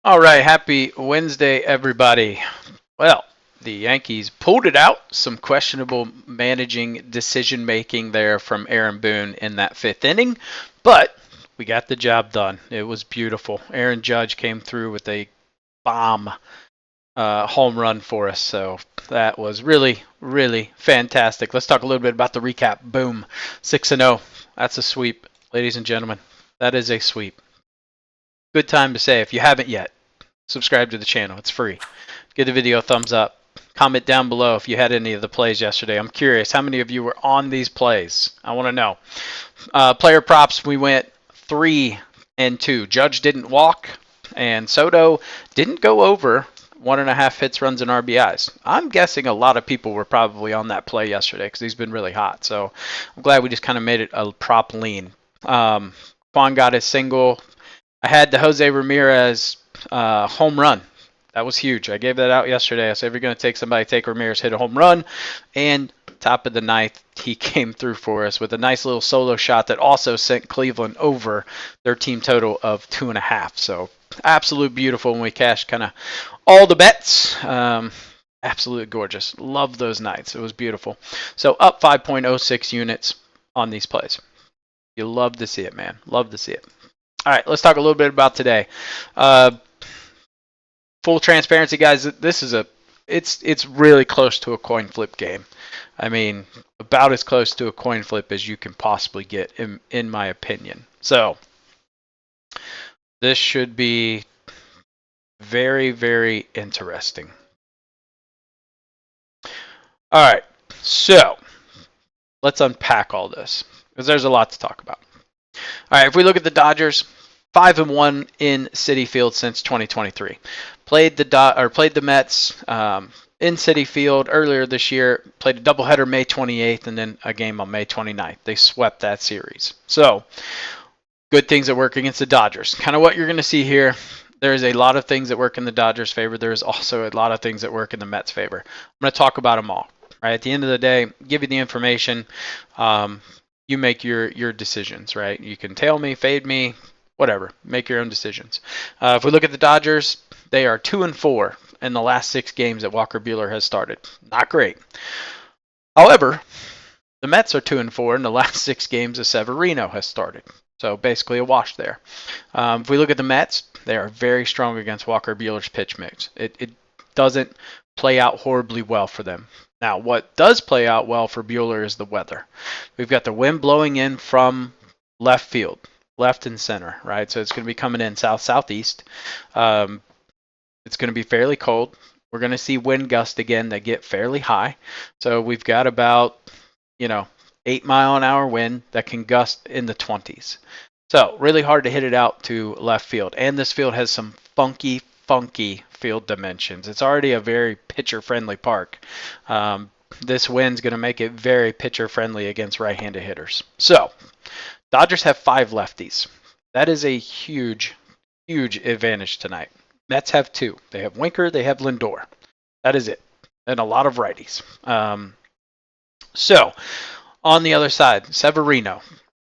All right, happy Wednesday, everybody. Well, the Yankees pulled it out. Some questionable managing decision making there from Aaron Boone in that fifth inning, but we got the job done. It was beautiful. Aaron Judge came through with a bomb home run for us, so that was really, really fantastic. Let's talk a little bit about the recap. Boom, 6-0. That's a sweep, ladies and gentlemen. That is a sweep. Good time to say if you haven't yet. Subscribe to the channel. It's free. Give the video a thumbs up. Comment down below if you had any of the plays yesterday. I'm curious how many of you were on these plays. I want to know. Player props, we went 3 and 2. Judge didn't walk, and Soto didn't go over 1.5 hits, runs, and RBIs. I'm guessing a lot of people were probably on that play yesterday because he's been really hot. So I'm glad we just kind of made it a prop lean. Quan got his single. I had the Jose Ramirez home run. That was huge. I gave that out yesterday. I said, if you're going to take somebody, take Ramirez, hit a home run. And top of the ninth, he came through for us with a nice little solo shot that also sent Cleveland over their team total of 2.5. So absolute beautiful when we cashed kind of all the bets. Absolutely gorgeous. Love those nights. It was beautiful. So up 5.06 units on these plays. You love to see it, man. Love to see it. All right, let's talk a little bit about today. Full transparency, guys. This is it's really close to a coin flip game. I mean, about as close to a coin flip as you can possibly get, in my opinion. So this should be very, very interesting. All right, so let's unpack all this because there's a lot to talk about. All right, if we look at the Dodgers, 5-1 in Citi Field since 2023. Played the Mets in Citi Field earlier this year. Played a doubleheader May 28th and then a game on May 29th. They swept that series. So good things that work against the Dodgers. Kind of what you're going to see here. There's a lot of things that work in the Dodgers' favor. There's also a lot of things that work in the Mets' favor. I'm going to talk about them all. Right at the end of the day, give you the information. You make your decisions. Right? You can tail me, fade me. Whatever, make your own decisions. If we look at the Dodgers, they are 2-4 in the last 6 games that Walker Buehler has started. Not great. However, the Mets are 2-4 in the last 6 games that Severino has started. So basically a wash there. If we look at the Mets, they are very strong against Walker Buehler's pitch mix. It doesn't play out horribly well for them. Now, what does play out well for Buehler is the weather. We've got the wind blowing in from left field. Left and center, right? So it's going to be coming in south-southeast. It's going to be fairly cold. We're going to see wind gusts again that get fairly high. So we've got about, 8-mile-an-hour wind that can gust in the 20s. So really hard to hit it out to left field. And this field has some funky field dimensions. It's already a very pitcher-friendly park. This wind's going to make it very pitcher-friendly against right-handed hitters. So Dodgers have 5 lefties. That is a huge advantage tonight. Mets have 2. They have Winker, they have Lindor. That is it. And a lot of righties. So, on the other side, Severino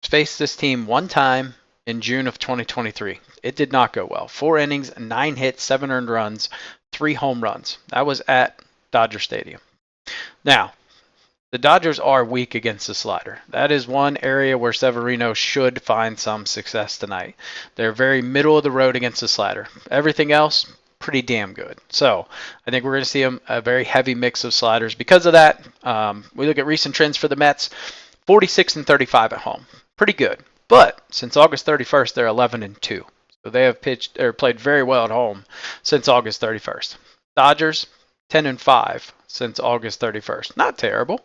faced this team one time in June of 2023. It did not go well. 4 innings, 9 hits, 7 earned runs, 3 home runs. That was at Dodger Stadium. Now, the Dodgers are weak against the slider. That is one area where Severino should find some success tonight. They're very middle of the road against the slider. Everything else, pretty damn good. So I think we're going to see a very heavy mix of sliders. Because of that, we look at recent trends for the Mets, 46-35 at home. Pretty good. But since August 31st, they're 11-2. So they have played very well at home since August 31st. Dodgers, 10-5 since August 31st. Not terrible.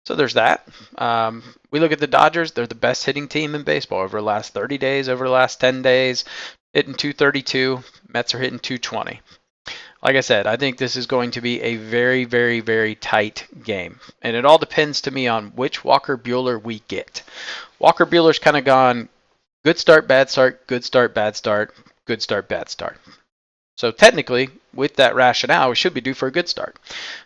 So there's that. We look at the Dodgers. They're the best hitting team in baseball over the last 30 days, over the last 10 days. Hitting 232. Mets are hitting 220. Like I said, I think this is going to be a very, very, very tight game. And it all depends to me on which Walker Buehler we get. Walker Buehler's kind of gone good start, bad start, good start, bad start, good start, bad start. So technically, with that rationale, we should be due for a good start.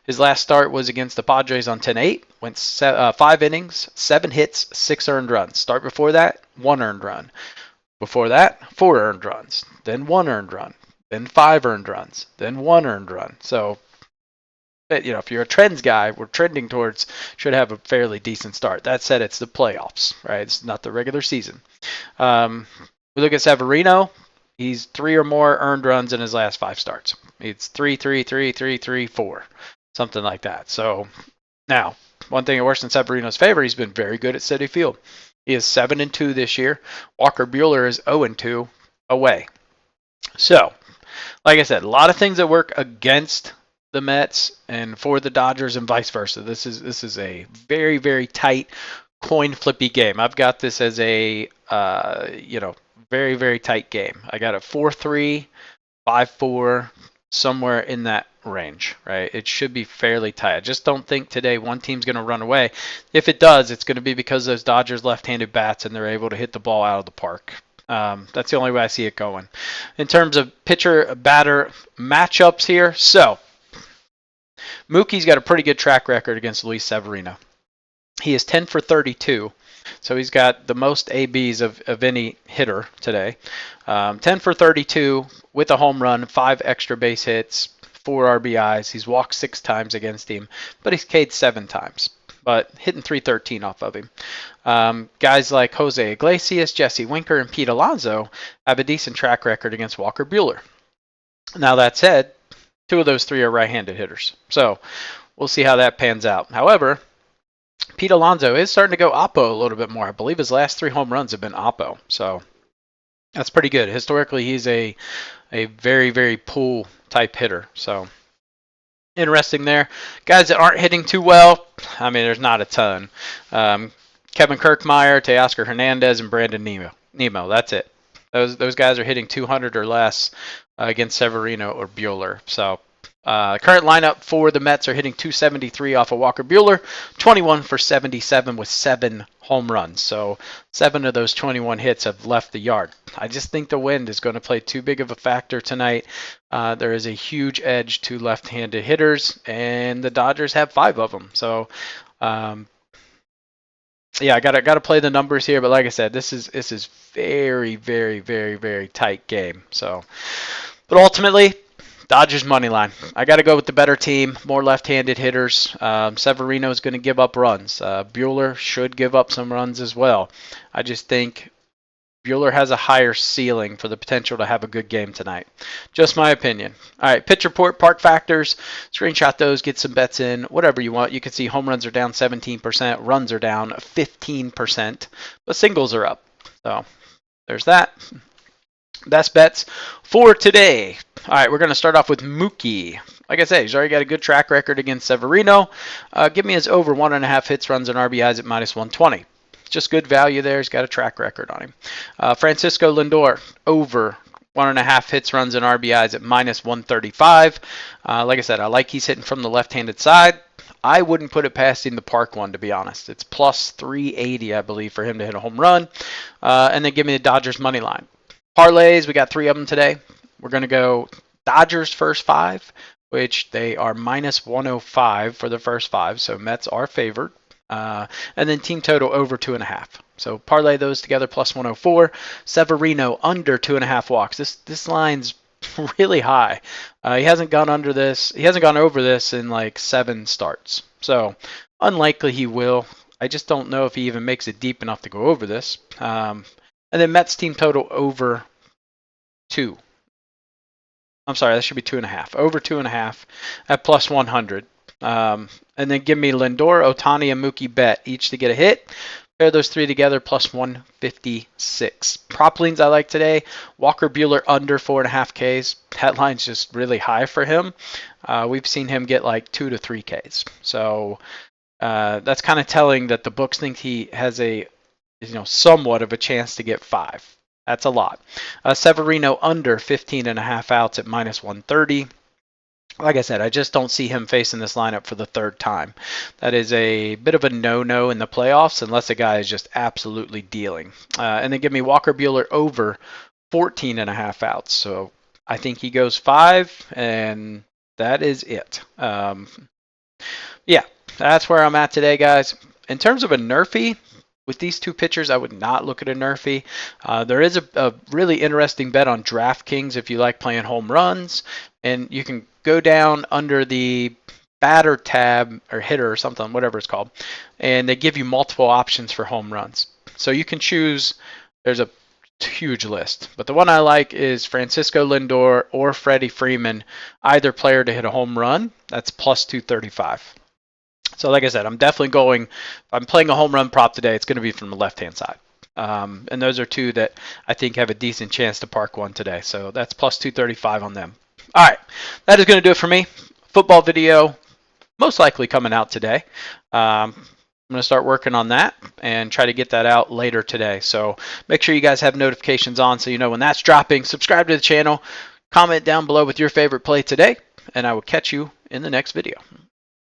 His last start was against the Padres on 10-8, went 5 innings, 7 hits, 6 earned runs. Start before that, 1 earned run. Before that, 4 earned runs, then 1 earned run, then 5 earned runs, then 1 earned run. So, if you're a trends guy, we're trending towards should have a fairly decent start. That said, it's the playoffs, right? It's not the regular season. We look at Severino. He's 3 or more earned runs in his last 5 starts. It's 3, 3, 3, 3, 3, 4, something like that. So now, one thing that works in Severino's favor, he's been very good at Citi Field. He is 7-2 this year. Walker Buehler is 0-2 away. So, like I said, a lot of things that work against the Mets and for the Dodgers and vice versa. This is a very, very tight coin flippy game. I've got this as a very, very tight game. I got a 4-3, 5-4, somewhere in that range, right? It should be fairly tight. I just don't think today one team's going to run away. If it does, it's going to be because those Dodgers left-handed bats and they're able to hit the ball out of the park. That's the only way I see it going. In terms of pitcher-batter matchups here, so Mookie's got a pretty good track record against Luis Severino. He is 10 for 32, so he's got the most ABs of any hitter today. 10 for 32 with a home run, 5 extra base hits, 4 RBIs. He's walked 6 times against him, but he's K'd 7 times, but hitting 313 off of him. Guys like Jose Iglesias, Jesse Winker, and Pete Alonso have a decent track record against Walker Buehler. Now, that said, 2 of those 3 are right-handed hitters, so we'll see how that pans out. However, Pete Alonso is starting to go oppo a little bit more. I believe his last 3 home runs have been oppo, so that's pretty good. Historically, he's a very, very pull type hitter, so interesting there. Guys that aren't hitting too well, I mean, there's not a ton. Kevin Kirkmeyer, Teoscar Hernandez, and Brandon Nemo. That's it. Those guys are hitting 200 or less against Severino or Buehler. So current lineup for the Mets are hitting 273 off of Walker Buehler, 21 for 77 with 7 home runs. So 7 of those 21 hits have left the yard. I just think the wind is going to play too big of a factor tonight. There is a huge edge to left-handed hitters, and the Dodgers have 5 of them. So yeah, I gotta play the numbers here, but like I said, this is very, very, very, very tight game. So, but ultimately, Dodgers money line. I got to go with the better team, more left-handed hitters. Severino is going to give up runs. Buehler should give up some runs as well. I just think Buehler has a higher ceiling for the potential to have a good game tonight. Just my opinion. All right, pitch report, park factors. Screenshot those, get some bets in, whatever you want. You can see home runs are down 17%, runs are down 15%, but singles are up. So there's that. Best bets for today. All right, we're going to start off with Mookie. Like I said, he's already got a good track record against Severino. Give me his over 1.5 hits, runs, and RBIs at -120. Just good value there. He's got a track record on him. Francisco Lindor, over 1.5 hits, runs, and RBIs at -135. Like I said, I like he's hitting from the left-handed side. I wouldn't put it past him the park one, to be honest. It's +380, I believe, for him to hit a home run. And then give me the Dodgers money line. Parlays, we got 3 of them today. We're going to go Dodgers first 5, which they are -105 for the first 5, so Mets are favored. And then team total over 2.5. So parlay those together +104. Severino under 2.5 walks. This line's really high. He hasn't gone under this. He hasn't gone over this in like 7 starts. So unlikely he will. I just don't know if he even makes it deep enough to go over this. And then Mets team total over 2. I'm sorry, that should be 2.5. Over 2.5 at +100. And then give me Lindor, Ohtani, and Mookie Bet each to get a hit. Pair those 3 together +156. Prop leans I like today. Walker Buehler under 4.5 Ks. That line's just really high for him. We've seen him get like 2 to 3 Ks. So that's kind of telling that the books think he has a somewhat of a chance to get 5. That's a lot. Severino under 15.5 outs at -130. Like I said, I just don't see him facing this lineup for the 3rd time. That is a bit of a no-no in the playoffs unless a guy is just absolutely dealing. And then give me Walker Buehler over 14.5 outs. So I think he goes 5, and that is it. Yeah, that's where I'm at today, guys. In terms of a nerfy, with these two pitchers, I would not look at a nerfy. There is a really interesting bet on DraftKings if you like playing home runs, and you can go down under the batter tab or hitter or something, whatever it's called, and they give you multiple options for home runs. So you can choose. There's a huge list, but the one I like is Francisco Lindor or Freddie Freeman, either player to hit a home run. That's plus 235. So like I said, I'm definitely going, if I'm playing a home run prop today, it's going to be from the left-hand side. And those are two that I think have a decent chance to park one today. So that's plus 235 on them. All right, that is going to do it for me. Football video most likely coming out today. I'm going to start working on that and try to get that out later today. So make sure you guys have notifications on so you know when that's dropping. Subscribe to the channel. Comment down below with your favorite play today, and I will catch you in the next video.